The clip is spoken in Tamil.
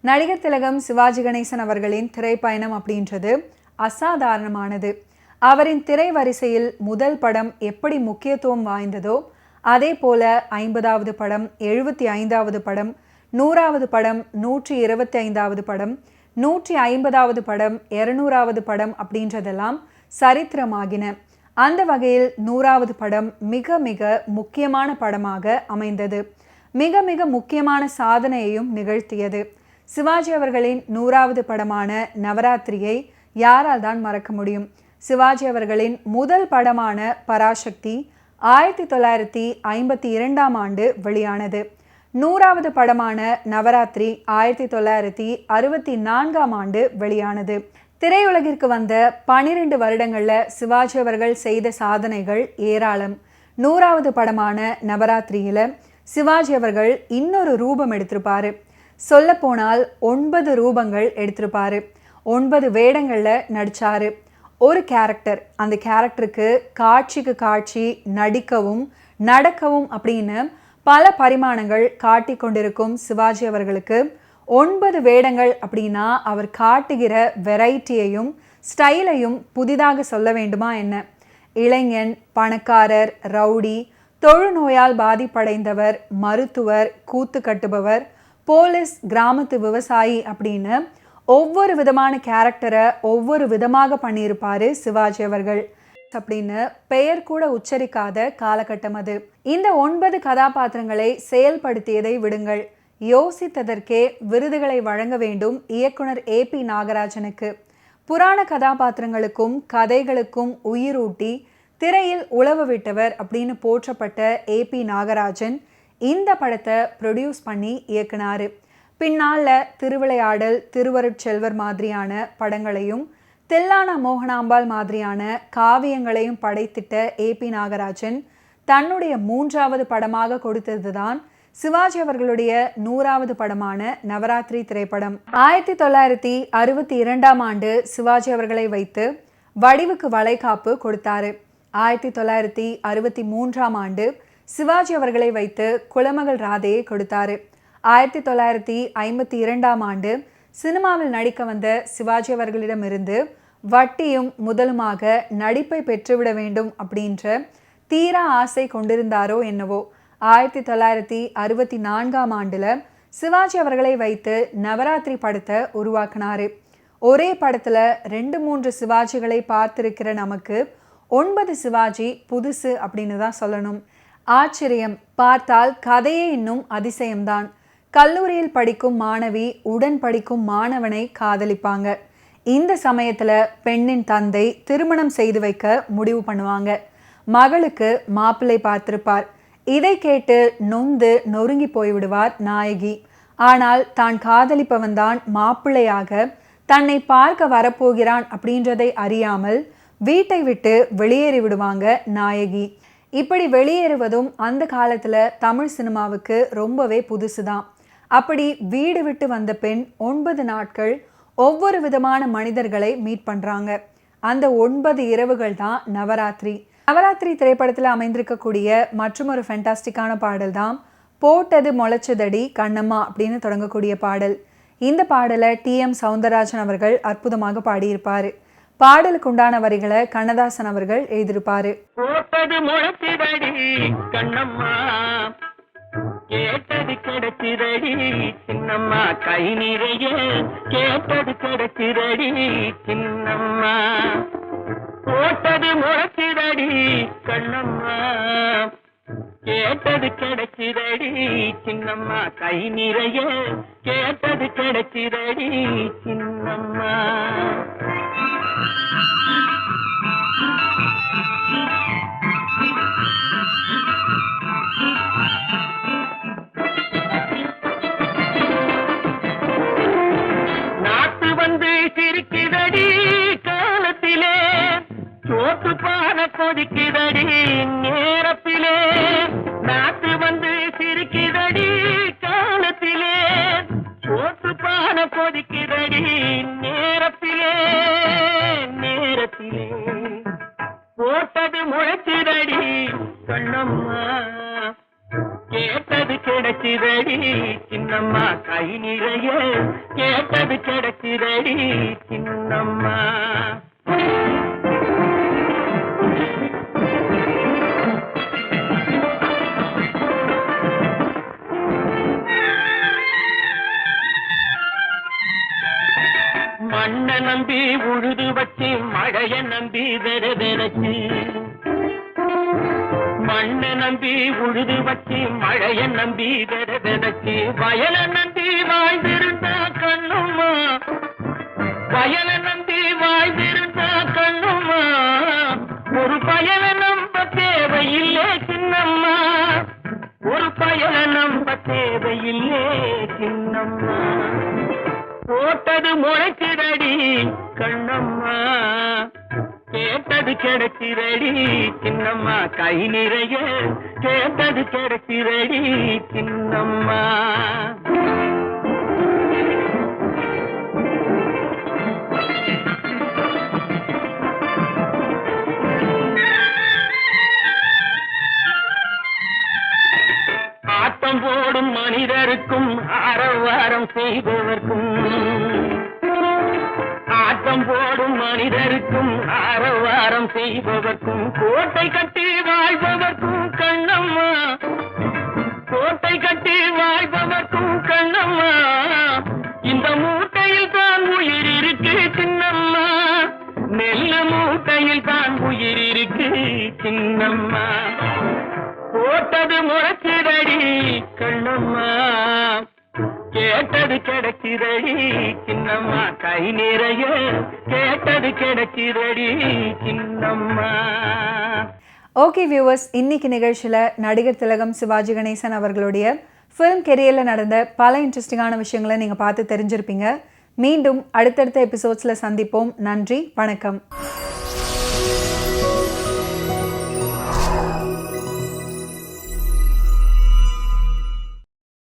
நடிகர் திலகம் சிவாஜி கணேசன் அவர்களின் திரைப்பயணம் அப்படின்றது அசாதாரணமானது. அவரின் திரை வரிசையில் முதல் படம் எப்படி முக்கியத்துவம் வாய்ந்ததோ அதே போல 50வது படம், 75வது படம், 100வது படம், 125வது படம், 150வது படம், 200வது படம் அப்படின்றதெல்லாம் சரித்திரமாகின. அந்த வகையில் 100வது படம் மிக மிக முக்கியமான படமாக அமைந்தது. மிக மிக முக்கியமான சாதனையையும் நிகழ்த்தியது. சிவாஜி அவர்களின் 100வது படமான நவராத்திரியை யாரால் தான் மறக்க முடியும்? சிவாஜி அவர்களின் முதல் படமான பராசக்தி 1952ஆம் ஆண்டு வெளியானது. 100வது படமான நவராத்திரி 1964ஆம் ஆண்டு வெளியானது. திரையுலகிற்கு வந்த 12 வருடங்களில் சிவாஜி அவர்கள் செய்த சாதனைகள் ஏராளம். 100வது படமான நவராத்திரியில் சிவாஜி அவர்கள் இன்னொரு ரூபம் எடுத்திருப்பாரு. சொல்ல போனால் 9 ரூபங்கள் எடுத்திருப்பாரு. 9 வேடங்களில் நடித்தார். ஒரு கேரக்டர், அந்த கேரக்டருக்கு காட்சிக்கு காட்சி நடிக்கவும் நடக்கவும் அப்படின்னு பல பரிமாணங்கள் காட்டி கொண்டிருக்கும் சிவாஜி அவர்களுக்கு 9 வேடங்கள் அப்படின்னா அவர் காட்டுகிற வெரைட்டியையும் ஸ்டைலையும் புதிதாக சொல்ல வேண்டுமா என்ன? இளைஞன், பணக்காரர், ரவுடி, தொழுநோயால் பாதிப்படைந்தவர், மருத்துவர், கூத்து கட்டுபவர், போலீஸ், கிராமத்து விவசாயி அப்படின்னு ஒவ்வொரு விதமான கேரக்டரை ஒவ்வொரு விதமாக பண்ணியிருப்பாரு சிவாஜி அவர்கள். அப்படின்னு பெயர் கூட உச்சரிக்காத காலகட்டம் அது. இந்த 9 கதாபாத்திரங்களை செயல்படுத்தியதை விடுங்கள், யோசித்ததற்கே விருதுகளை வழங்க வேண்டும் இயக்குனர் AP நாகராஜனுக்கு. புராண கதாபாத்திரங்களுக்கும் கதைகளுக்கும் உயிரூட்டி திரையில் உழவு விட்டவர் அப்படின்னு போற்றப்பட்ட AP நாகராஜன் இந்த படத்தை ப்ரொடியூஸ் பண்ணி இயக்குனாரு. பின்னால் திருவிளையாடல், திருவருட்செல்வர் மாதிரியான படங்களையும் தில்லானா மோகனாம்பாள் மாதிரியான காவியங்களையும் படைத்திட்ட AP நாகராஜன் தன்னுடைய 3வது படமாக கொடுத்தது தான் சிவாஜி அவர்களுடைய 100வது படமான நவராத்திரி திரைப்படம். 1962ஆம் ஆண்டு சிவாஜி அவர்களை வைத்து வடிவுக்கு வளைகாப்பு கொடுத்தாரு. 1963ஆம் ஆண்டு சிவாஜி அவர்களை வைத்து குலமகள் ராதையை கொடுத்தாரு. 1952ஆம் ஆண்டு சினிமாவில் நடிக்க வந்த சிவாஜி அவர்களிடமிருந்து வட்டியும் முதலுமாக நடிப்பை பெற்றுவிட வேண்டும் அப்படின்ற தீரா ஆசை கொண்டிருந்தாரோ என்னவோ 1964ஆம் ஆண்டில் சிவாஜி அவர்களை வைத்து நவராத்திரி படத்தை உருவாக்கினாரு. ஒரே படத்தில் 2-3 சிவாஜிகளை பார்த்திருக்கிற நமக்கு 9 சிவாஜி புதுசு அப்படின்னு தான் சொல்லணும். ஆச்சரியம், பார்த்தால் கதையே இன்னும் அதிசயம்தான். கல்லூரியில் படிக்கும் மாணவி உடன் படிக்கும் மாணவனை காதலிப்பாங்க. இந்த சமயத்தில் பெண்ணின் தந்தை திருமணம் செய்து வைக்க முடிவு பண்ணுவாங்க. மகளுக்கு மாப்பிள்ளை பார்த்திருப்பார். இதை கேட்டு நொந்து நொறுங்கி போய்விடுவார் நாயகி. ஆனால் தான் காதலிப்பவன் தான் மாப்பிள்ளையாக தன்னை பார்க்க வரப்போகிறான் அப்படின்றதை அறியாமல் வீட்டை விட்டு வெளியேறி விடுவாங்க நாயகி. இப்படி வெளியேறுவதும் அந்த காலத்தில் தமிழ் சினிமாவுக்கு ரொம்பவே புதுசு தான். அப்படி வீடு விட்டு வந்த பெண் 9 நாட்கள் ஒவ்வொரு விதமான மனிதர்களை மீட் பண்ணுறாங்க. அந்த 9 இரவுகள் தான் நவராத்திரி. நவராத்திரி திரைப்படத்தில் அமைந்திருக்கக்கூடிய மற்றொரு ஃபென்டாஸ்டிக்கான பாடல் தான் போட்டது முளைச்சதடி கண்ணம்மா அப்படின்னு தொடங்கக்கூடிய பாடல். இந்த பாடலை TM சௌந்தரராஜன் அவர்கள் அற்புதமாக பாடியிருப்பார். பாடலுக்கு உண்டான வரிகளை கண்ணதாசன் அவர்கள் எழுதியிருப்பாரு. போட்டது முளைச்சதடி கண்ணம்மா, கேட்டது கிடைச்சிரடி சின்னம்மா, கை நிறைய கேட்டது கிடைச்சிரடி சின்னம்மா. போட்டது முளைச்சதடி கண்ணம்மா, கேட்டது கிடைச்சிரடி சின்னம்மா, கை நிறைய கேட்டது கிடைச்சிரடி சின்னம்மா. நாட்டு வந்து சிரிக்கிறடி காலத்திலே, சோத்து பான கொதிக்கிறடி நேரத்திலே. நாட்டு வந்து சிரிக்கிறடி காலத்திலே, சோத்து பான கொதிக்கிறடி நேரத்திலே நேரத்திலே. போட்டது முளைச்சிரடி கண்ணம்மா, கேட்டது கிடைச்சி கிடைக்குதடி சின்னம்மா, கை நிறைய கேட்டது கிடைக்குதடி சின்னம்மா. மண்ண நம்பி உழுது வச்சு மழைய நம்பி வெறச்சு, மண்ண நம்பி உழுது வச்சு மழைய நம்பி வெறச்சு, வயல நம்பி வாழ்ந்திருந்தா கண்ணுமா, வயல நம்பி வாழ்ந்திருந்தா கண்ணுமா, ஒரு பயல நம்ப தேவையில்லே சின்னம்மா, ஒரு பயல நம்ப தேவையில்லே சின்னம்மா. போட்டது முளைச்சிரடி கண்ணம்மா, கேட்டது கிடைச்சிரடி சின்னம்மா, கை நிறைய கேட்டது கிடைச்சிரடி சின்னம்மா. ஆட்டம் போடும் மனிதருக்கும் ஆரவாரம் செய்பவர்க்கும், ஆட்டம் போடும் மனிதருக்கும் ஆரவாரம் செய்பவர்க்கும், கோட்டை கட்டி வாழ்பவர்க்கும் கண்ணம்மா, கோட்டை கட்டி வாழ்பவர்க்கும் கண்ணம்மா, இந்த மூட்டையில் தான் உயிர் இருக்கு சின்னம்மா, நெல்லு மூட்டையில் தான் உயிர் இருக்கு சின்னம்மா. போட்டது முளைச்சிரடி கண்ணம்மா, கேட்டது கிடைச்சிரடி சின்னம்மா, கை நிறைய கேட்டது கிடைச்சிரடி சின்னம்மா. ஓகே வியூவர்ஸ், இன்னைக்கு நிகழ்ச்சியில் நடிகர் திலகம் சிவாஜி கணேசன் அவர்களுடைய ஃபிலிம் கெரியரில் நடந்த பல இன்ட்ரெஸ்டிங்கான விஷயங்களை நீங்கள் பார்த்து தெரிஞ்சிருப்பீங்க. மீண்டும் அடுத்தடுத்த எபிசோட்ஸில் சந்திப்போம். நன்றி, வணக்கம்.